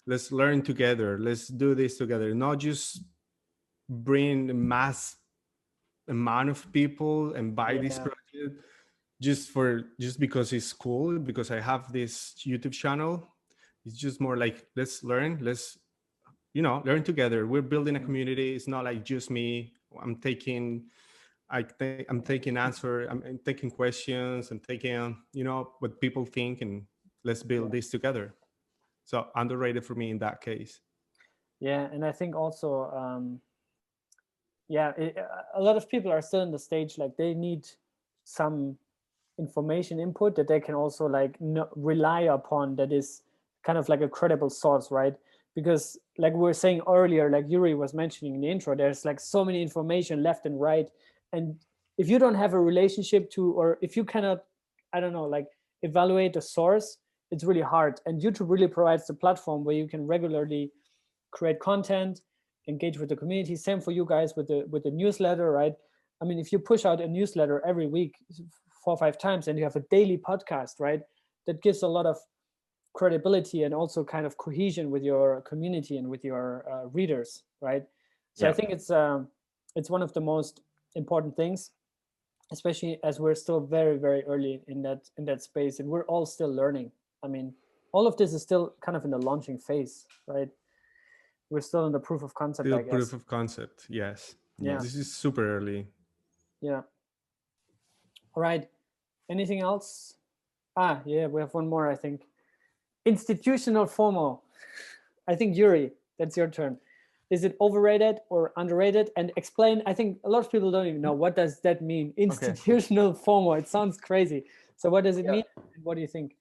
Let's learn together. Let's do this together. Not just bring mass amount of people and buy this project just because it's cool, because I have this YouTube channel. It's just more like, let's learn, let's learn together. We're building a community. It's not like just me. I'm taking answer. I'm taking questions. I'm taking what people think, and let's build this together. So underrated for me in that case. Yeah, and I think also Yeah, a lot of people are still in the stage like they need some information input that they can also like rely upon, that is kind of like a credible source, right? Because like we were saying earlier, like Juri was mentioning in the intro, there's like so many information left and right, and if you don't have a relationship to, or if you cannot, I don't know, like evaluate the source, it's really hard. And YouTube really provides the platform where you can regularly create content, engage with the community. Same for you guys with the newsletter, right? I mean, if you push out a newsletter every week 4 or 5 times, and you have a daily podcast, right, that gives a lot of credibility and also kind of cohesion with your community and with your readers, right? So I think it's one of the most important things, especially as we're still very, very early in that space, and we're all still learning. I mean, all of this is still kind of in the launching phase, right? We're still in the proof of concept, Still I guess. proof of concept, yes. Yeah. This is super early. Yeah. All right. Anything else? Yeah, we have one more, I think. Institutional FOMO. I think, Juri, that's your turn. Is it overrated or underrated? And explain, I think a lot of people don't even know, what does that mean? Institutional FOMO, it sounds crazy. So what does it mean? And what do you think?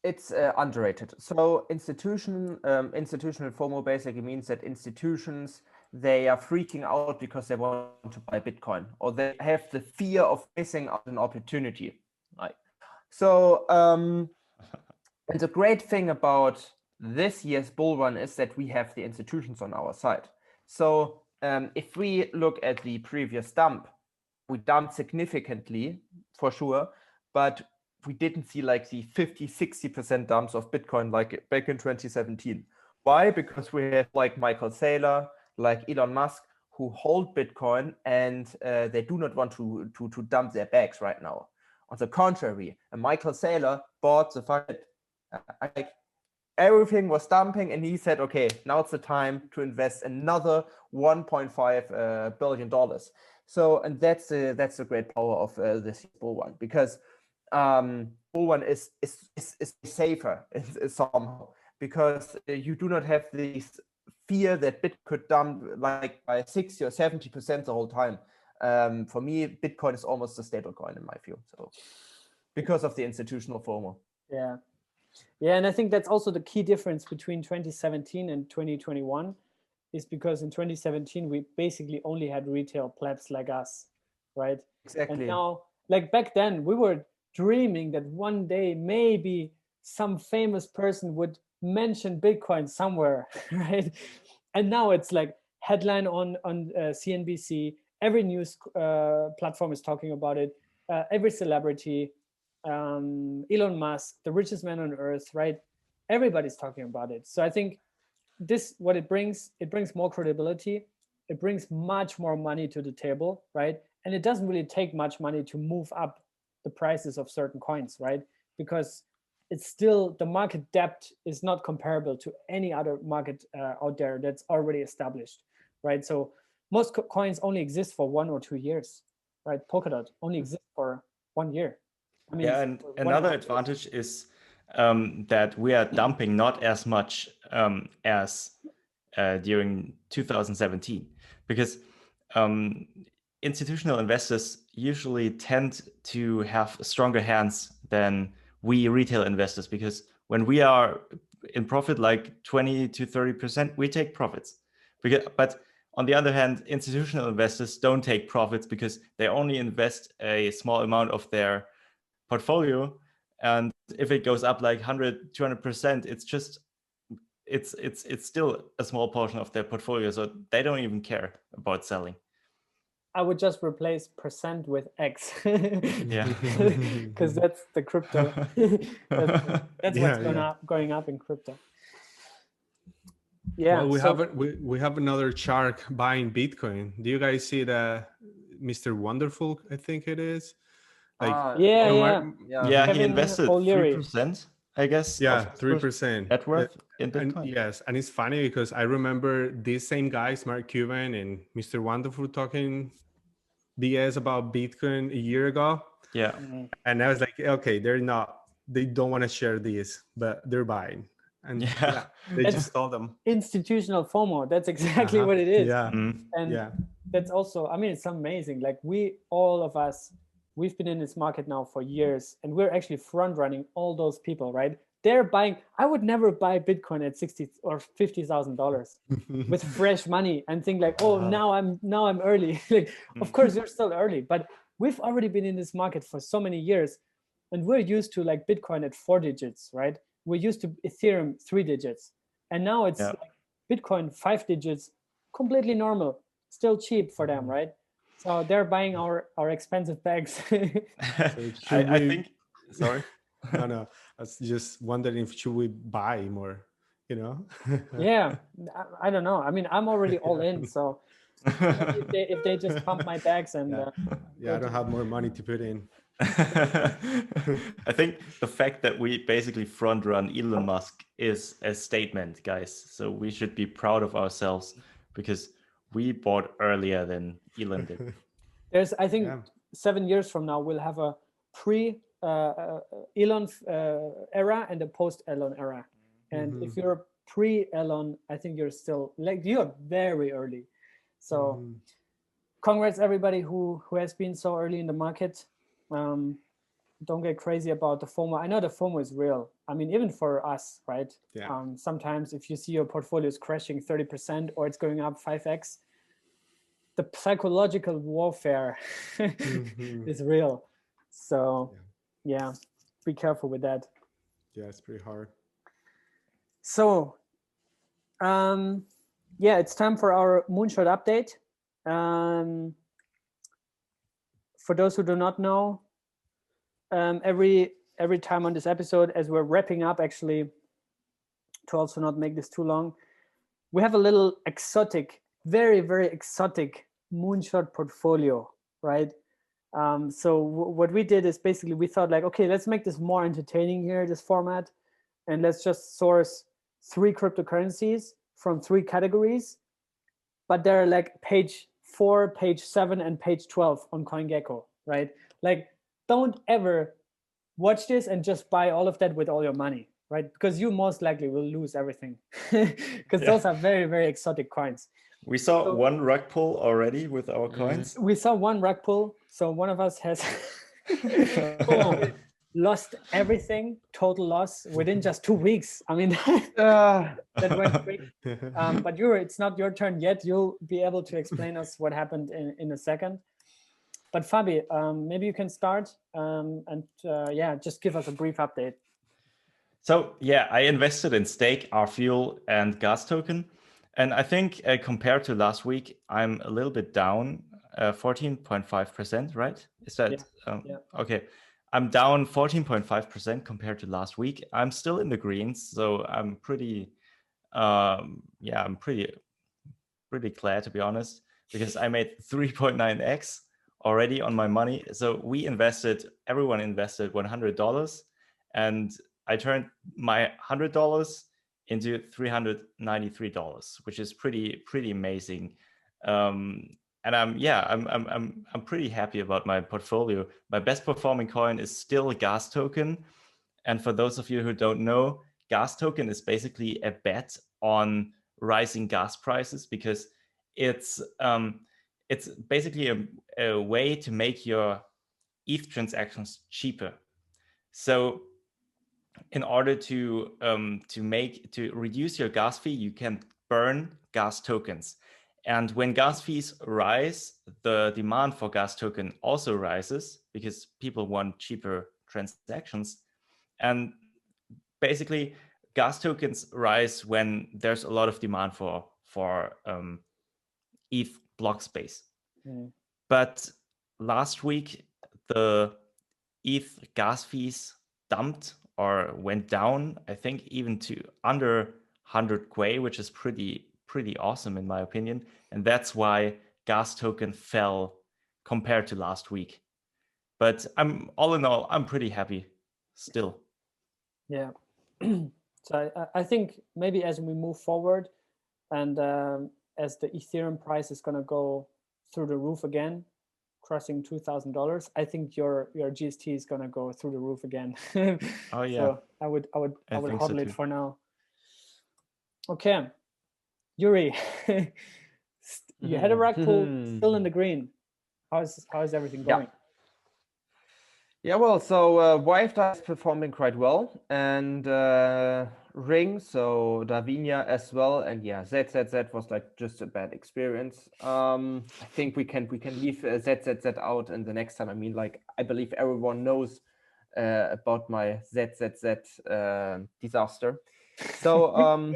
It's underrated. So institutional FOMO basically means that institutions, they are freaking out because they want to buy Bitcoin, or they have the fear of missing out an opportunity. Right. So and the great thing about this year's bull run is that we have the institutions on our side. So if we look at the previous dump, we dumped significantly for sure, but we didn't see like the 50-60% dumps of Bitcoin like back in 2017. Why? Because we have like Michael Saylor, like Elon Musk, who hold Bitcoin, and they do not want to dump their bags right now. On the contrary, Michael Saylor bought the fucking like everything was dumping, and he said, okay, now it's the time to invest another $1.5 billion. So, and that's the great power of this bull run, because bull run is safer somehow, because you do not have this fear that Bitcoin could dump like by 60 or 70% the whole time. For me, Bitcoin is almost a stable coin in my view. So, because of the institutional FOMO. Yeah. Yeah, and I think that's also the key difference between 2017 and 2021, is because in 2017 we basically only had retail plebs like us, right? Exactly. And now, like back then, we were dreaming that one day maybe some famous person would mention Bitcoin somewhere, right? And now it's like headline on CNBC. Every news platform is talking about it. Every celebrity. Elon Musk, the richest man on earth, right? Everybody's talking about it. So I think this, what it brings more credibility. It brings much more money to the table, right? And it doesn't really take much money to move up the prices of certain coins, right? Because it's still, the market depth is not comparable to any other market out there that's already established, right? So most coins only exist for 1 or 2 years, right? Polkadot only exists for 1 year. I mean, yeah, and another advantage is that we are dumping not as much as during 2017, because institutional investors usually tend to have stronger hands than we retail investors, because when we are in profit like 20 to 30%, we take profits. But on the other hand, institutional investors don't take profits because they only invest a small amount of their portfolio, and if it goes up like 100-200%, it's just it's still a small portion of their portfolio, so they don't even care about selling. I would just replace percent with X. Yeah, because that's the crypto. that's what's going up in crypto. Yeah. Well, we have another shark buying Bitcoin. Do you guys see the Mr. Wonderful? I think it is. Like he invested 3%, I guess. Yeah, 3% net worth in Bitcoin. And yes, and it's funny because I remember these same guys, Mark Cuban and Mr. Wonderful, talking BS about Bitcoin a year ago. Yeah, and I was like, okay, they don't want to share this, but they're buying. And Yeah. they That's- just stole them. Institutional FOMO. That's exactly what it is. Yeah. And Yeah. that's also, I mean, it's amazing. Like all of us, we've been in this market now for years, and we're actually front running all those people, right? They're buying. I would never buy Bitcoin at $60,000 or $50,000 with fresh money and think like, oh, now I'm early. Like, of course you're still early, but we've already been in this market for so many years, and we're used to like Bitcoin at 4 digits, right? We're used to Ethereum 3 digits, and now it's like Bitcoin 5 digits, completely normal, still cheap for them, right? So they're buying our expensive bags. I think. Sorry. No. I was just wondering if should we buy more, you know? Yeah, I don't know. I mean, I'm already all in. So if they just pump my bags and I don't have more money to put in. I think the fact that we basically front run Elon Musk is a statement, guys. So we should be proud of ourselves because we bought earlier than Elon did. There's, I think, 7 years from now we'll have a pre Elon era and a post Elon era. And if you're pre Elon, I think you're still like you're very early. So congrats everybody who has been so early in the market. Don't get crazy about the FOMO. I know the FOMO is real. I mean, even for us, right? Yeah. Sometimes if you see your portfolio is crashing 30% or it's going up 5x, the psychological warfare is real. So yeah, be careful with that. Yeah, it's pretty hard. So yeah, it's time for our Moonshot update. For those who do not know, every time on this episode, as we're wrapping up, actually, to also not make this too long, we have a little exotic, very, very exotic Moonshot portfolio, right? So what we did is basically we thought like, okay, let's make this more entertaining here, this format, and let's just source 3 cryptocurrencies from 3 categories, but they're like page 4, page 7, and page 12 on CoinGecko, right? Like, don't ever watch this and just buy all of that with all your money, right? Because you most likely will lose everything because those are very, very exotic coins. We saw one rug pull already with our coins. We saw one rug pull. So one of us has lost everything, total loss within just 2 weeks. I mean, that went quick. But Juri, it's not your turn yet. You'll be able to explain us what happened in a second. But Fabi, maybe you can start and just give us a brief update. So yeah, I invested in Stake, our fuel, and gas token. And I think compared to last week, I'm a little bit down 14.5%, right? Is that okay? I'm down 14.5% compared to last week. I'm still in the greens, so I'm pretty pretty glad, to be honest, because I made 3.9x already on my money. So everyone invested $100, and I turned my $100 into $393, which is pretty amazing. And I'm pretty happy about my portfolio. My best performing coin is still gas token. And for those of you who don't know, gas token is basically a bet on rising gas prices because it's basically a way to make your ETH transactions cheaper. So in order to reduce your gas fee, you can burn gas tokens. And when gas fees rise, the demand for gas token also rises because people want cheaper transactions. And basically, gas tokens rise when there's a lot of demand for ETH block space. But last week, the ETH gas fees dumped or went down, I think even to under 100 Quay, which is pretty awesome in my opinion. And that's why gas token fell compared to last week. But all in all, I'm pretty happy still. Yeah. So I think maybe as we move forward and as the Ethereum price is going to go through the roof again, crossing $2,000, I think your GST is going to go through the roof again. Oh yeah. So I would hodl it for now. Okay, Juri, you had a rug pull, still in the green. How's everything going? Yeah, well, so Wi-Fi is performing quite well, and Ring, so darwinia as well, and yeah, ZZZ was like just a bad experience. I think we can leave ZZZ out in the next time. I mean, like, I believe everyone knows about my ZZZ disaster. So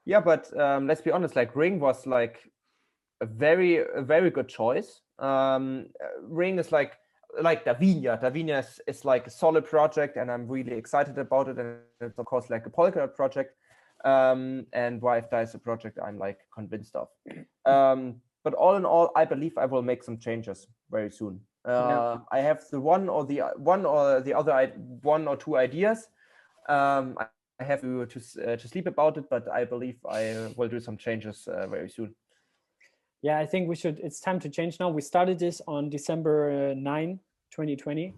yeah, but let's be honest, like Ring was like a very good choice. Ring is like darwinia. Darwinia is like a solid project, and I'm really excited about it. And it's of course like a Polkadot project. And YFDAI is a project I'm like convinced of. But all in all, I believe I will make some changes very soon. I have the one or two ideas. I have to sleep about it, but I believe I will do some changes very soon. Yeah, I think it's time to change now. We started this on December 9, 2020,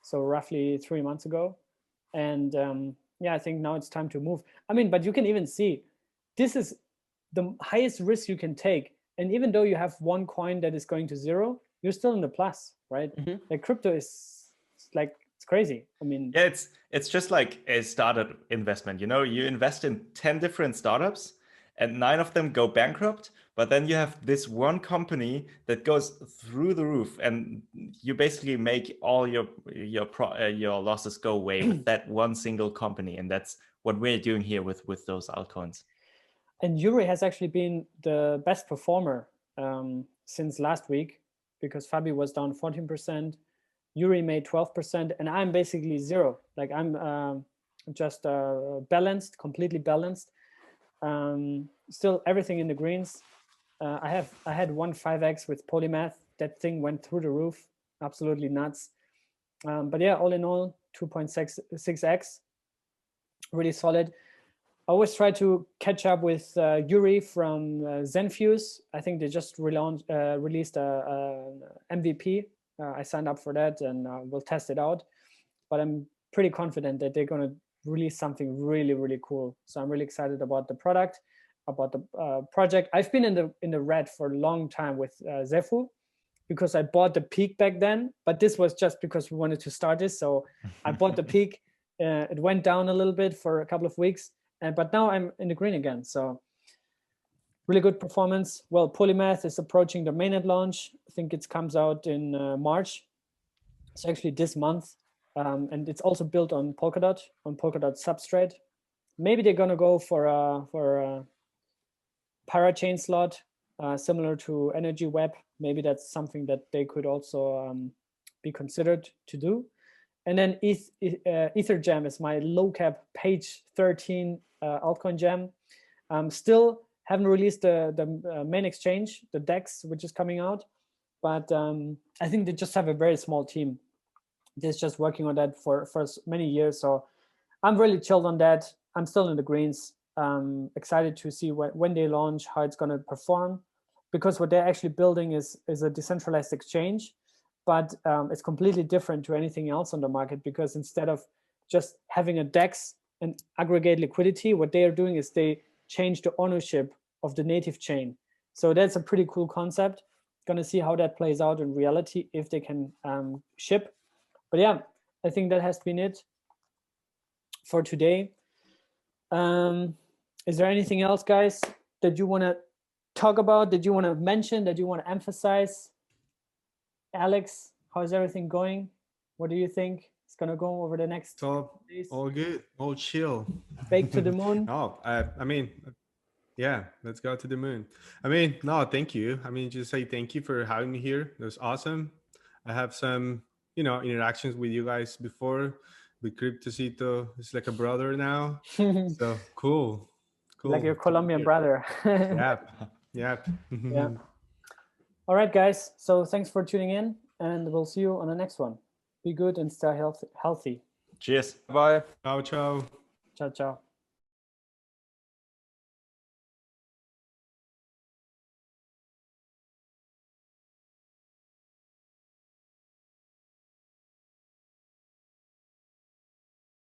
so roughly 3 months ago. And yeah, I think now it's time to move. I mean, but you can even see, this is the highest risk you can take. And even though you have one coin that is going to zero, you're still in the plus, right? Like crypto is like, it's crazy. I mean, yeah, it's just like a startup investment. You know, you invest in 10 different startups and 9 of them go bankrupt, but then you have this one company that goes through the roof, and you basically make all your losses go away with that one single company. And that's what we're doing here with those altcoins. And Juri has actually been the best performer since last week, because Fabi was down 14%, Juri made 12%, and I'm basically zero. Like I'm just balanced, completely balanced. Still everything in the greens. I had one 5x with Polymath. That thing went through the roof, absolutely nuts. But yeah, all in all, 2.6x, really solid. I always try to catch up with Juri from Zenfuse. I think they just released a MVP. I signed up for that, and we'll test it out. But I'm pretty confident that they're going to release something really cool. So I'm really excited about the product, about the project. I've been in the red for a long time with Zefu, because I bought the peak back then, but this was just because we wanted to start this. So I bought the peak. It went down a little bit for a couple of weeks, but now I'm in the green again. So really good performance. Well, Polymath is approaching the mainnet launch. I think it comes out in March. It's actually this month. And it's also built on Polkadot substrate. Maybe they're gonna go for a parachain slot, similar to Energy Web. Maybe that's something that they could also be considered to do. And then EtherGem is my low cap page 13 altcoin gem. Still haven't released the main exchange, the DEX, which is coming out, but I think they just have a very small team. They're just working on that for many years. So I'm really chilled on that. I'm still in the greens. Excited to see when they launch, how it's going to perform, because what they're actually building is a decentralized exchange, but it's completely different to anything else on the market, because instead of just having a DEX and aggregate liquidity, what they are doing is they change the ownership of the native chain. So that's a pretty cool concept. Going to see how that plays out in reality, if they can ship. But yeah, I think that has been it for today. Is there anything else, guys, that you want to talk about, that you want to mention, that you want to emphasize? Alex, how's everything going? What do you think it's going to go over the next days? All good, all chill. Bake to the moon? No, I mean, yeah, let's go to the moon. I mean, no, thank you. I mean, just say thank you for having me here. It was awesome. I have some, interactions with you guys before. With Cryptocito, it's like a brother now. So cool. Like your Colombian brother. Yep. Yeah. All right, guys. So thanks for tuning in, and we'll see you on the next one. Be good and stay healthy. Cheers. Bye. Ciao, ciao. Ciao, ciao.